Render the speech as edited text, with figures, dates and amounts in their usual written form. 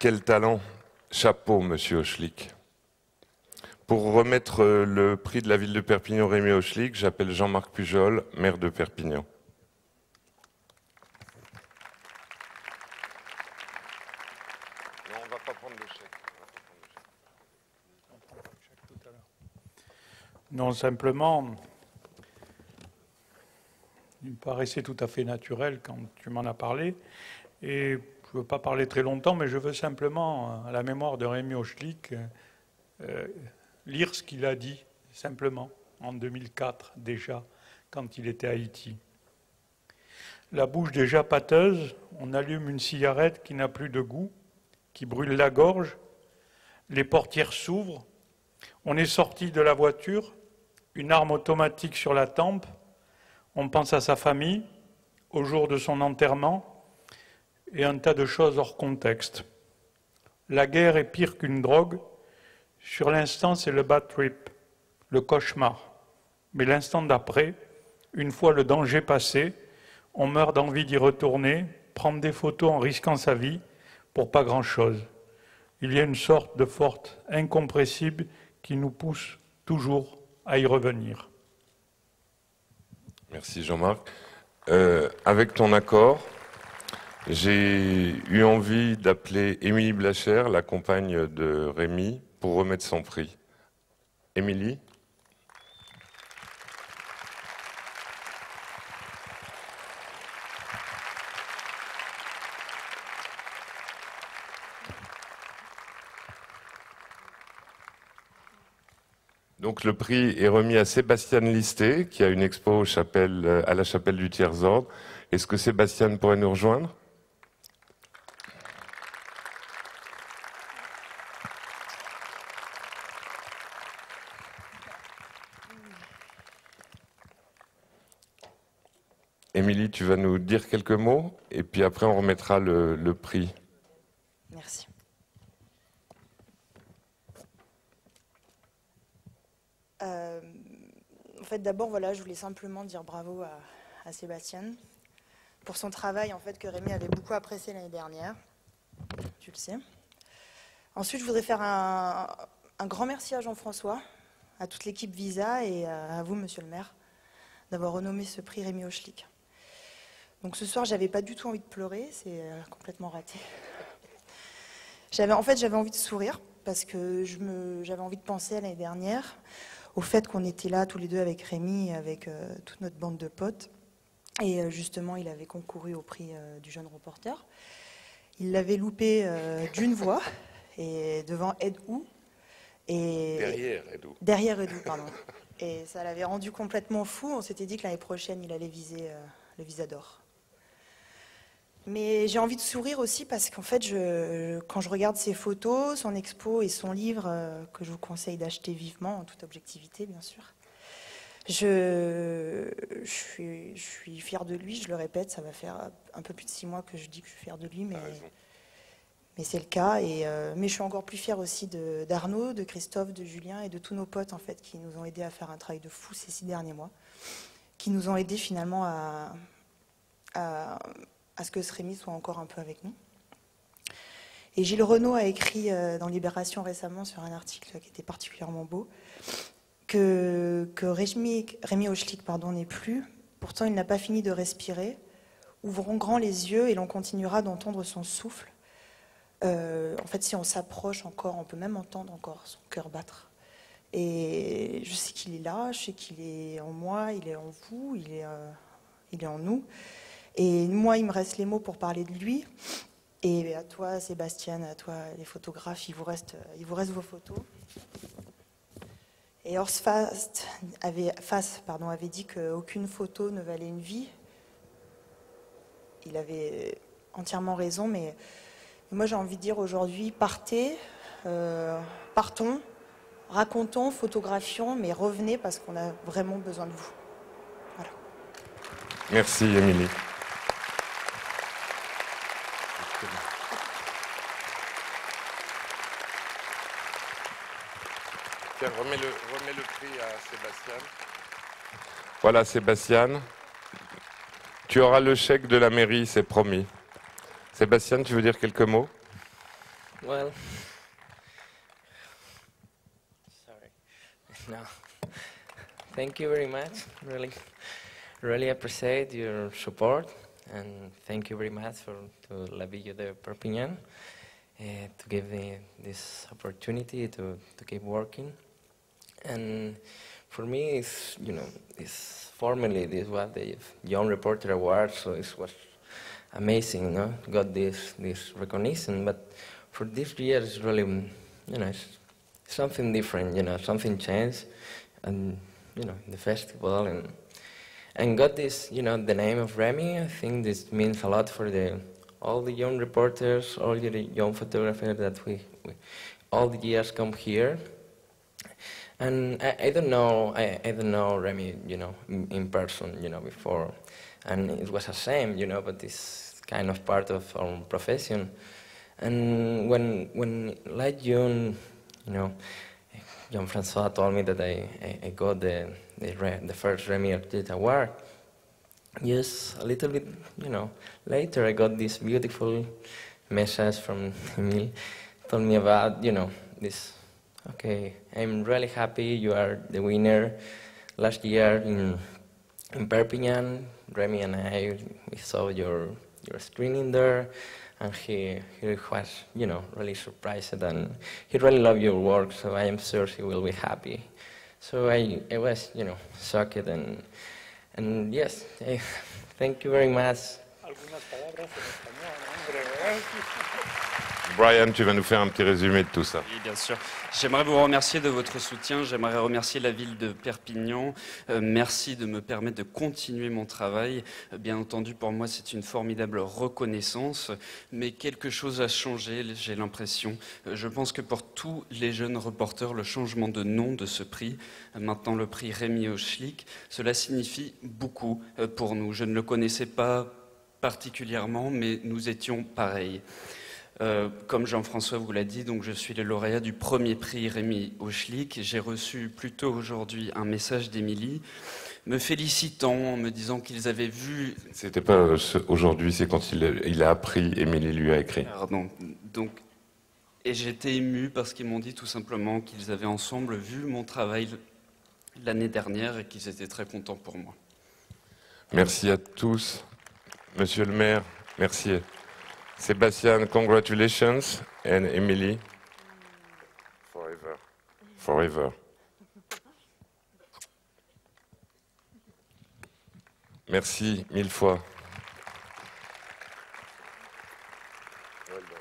quel talent! Chapeau, monsieur Hochlik. Pour remettre le prix de la ville de Perpignan Rémi Hochlik, j'appelle Jean-Marc Pujol, maire de Perpignan. Non, on ne va pas prendre le chèque. Non, simplement, il me paraissait tout à fait naturel quand tu m'en as parlé. Et je ne veux pas parler très longtemps, mais je veux simplement, à la mémoire de Rémi Hochlik, lire ce qu'il a dit, simplement, en 2004 déjà, quand il était à Haïti. La bouche déjà pâteuse, on allume une cigarette qui n'a plus de goût, qui brûle la gorge, les portières s'ouvrent, on est sorti de la voiture, une arme automatique sur la tempe, on pense à sa famille, au jour de son enterrement, et un tas de choses hors contexte. La guerre est pire qu'une drogue, sur l'instant c'est le bad trip, le cauchemar. Mais l'instant d'après, une fois le danger passé, on meurt d'envie d'y retourner, prendre des photos en risquant sa vie pour pas grand-chose. Il y a une sorte de force incompressible qui nous pousse toujours à y revenir. Merci Jean-Marc. Avec ton accord, j'ai eu envie d'appeler Émilie Blacher, la compagne de Rémi, pour remettre son prix. Émilie ? Donc le prix est remis à Sébastien Listé, qui a une expo à la chapelle du Tiers-Ordre. Est-ce que Sébastien pourrait nous rejoindre ? Émilie, tu vas nous dire quelques mots et puis après on remettra le prix. Merci. En fait, d'abord, voilà, je voulais simplement dire bravo à Sébastien pour son travail en fait, que Rémi avait beaucoup apprécié l'année dernière. Tu le sais. Ensuite, je voudrais faire un grand merci à Jean-François, à toute l'équipe Visa et à vous, monsieur le maire, d'avoir renommé ce prix Rémi Hochlik. Donc ce soir, j'avais pas du tout envie de pleurer, c'est complètement raté. J'avais envie de sourire parce que j'avais envie de penser à l'année dernière au fait qu'on était là tous les deux avec Rémi, avec toute notre bande de potes. Et justement, il avait concouru au prix du jeune reporter. Il l'avait loupé d'une voix et devant Ed Hou. Derrière Ed Hou, pardon. Et ça l'avait rendu complètement fou. On s'était dit que l'année prochaine, il allait viser le Visa d'or. Mais j'ai envie de sourire aussi parce qu'en fait, quand je regarde ses photos, son expo et son livre, que je vous conseille d'acheter vivement, en toute objectivité, bien sûr, je suis fière de lui, je le répète, ça va faire un peu plus de 6 mois que je dis que je suis fière de lui, mais c'est le cas. Mais je suis encore plus fière aussi d'Arnaud, de Christophe, de Julien et de tous nos potes en fait, qui nous ont aidés à faire un travail de fou ces 6 derniers mois, qui nous ont aidés finalement à ce que ce Rémi soit encore un peu avec nous. Et Gilles Renaud a écrit dans Libération récemment sur un article qui était particulièrement beau, que Rémi Hochlik n'est plus, pourtant il n'a pas fini de respirer. Ouvrons grand les yeux et l'on continuera d'entendre son souffle. En fait, si on s'approche encore, on peut même entendre encore son cœur battre. Et je sais qu'il est là, je sais qu'il est en moi, il est en vous, il est en nous. Et moi, il me reste les mots pour parler de lui. Et à toi, Sébastien, à toi, les photographes, il vous reste vos photos. Et Horst Fast avait dit qu'aucune photo ne valait une vie. Il avait entièrement raison, mais moi, j'ai envie de dire aujourd'hui, partons, racontons, photographions, mais revenez parce qu'on a vraiment besoin de vous. Voilà. Merci, Émilie. Tiens, remets le prix à Sébastien. Voilà, Sébastien. Tu auras le chèque de la mairie, c'est promis. Sébastien, tu veux dire quelques mots ? Well, sorry. No. Thank you very much. Really appreciate your support, and thank you very much to La Ville de Perpignan to give me this opportunity to keep working. And for me, formally this was the Young Reporter Award, so it was amazing, no? Got this recognition, but for this year it's really, it's something different, something changed, and the festival and got this, the name of Remy. I think this means a lot for all the young reporters, all the young photographers that we all the years come here. And I don't know Remy, in person, before, and it was a shame, but it's kind of part of our profession. And when like Jean-Francois told me that I got the first Remy Artist Award, just a little bit, later I got this beautiful message from Emile, told me about, this. Okay, I'm really happy you are the winner. Last year in Perpignan, Remy and I, we saw your screening there, and he was, really surprised, and he really loved your work, so I am sure he will be happy. So I was, shocked, and yes, thank you very much. Brian, tu vas nous faire un petit résumé de tout ça. Oui, bien sûr. J'aimerais vous remercier de votre soutien. J'aimerais remercier la ville de Perpignan. Merci de me permettre de continuer mon travail. Bien entendu, pour moi, c'est une formidable reconnaissance. Mais quelque chose a changé, j'ai l'impression. Je pense que pour tous les jeunes reporters, le changement de nom de ce prix, maintenant le prix Rémi Hochlik, cela signifie beaucoup pour nous. Je ne le connaissais pas particulièrement, mais nous étions pareils. Comme Jean-François vous l'a dit, donc je suis le lauréat du premier prix Rémi Hochlik. J'ai reçu plus tôt aujourd'hui un message d'Émilie me félicitant, me disant qu'ils avaient vu... C'était pas aujourd'hui, c'est quand il a appris, Émilie lui a écrit. Pardon. Donc, et j'étais ému parce qu'ils m'ont dit tout simplement qu'ils avaient ensemble vu mon travail l'année dernière et qu'ils étaient très contents pour moi. Merci à tous. Monsieur le maire, merci. Sébastien, congratulations, and Emily, forever, forever. Merci 1000 fois. Well done.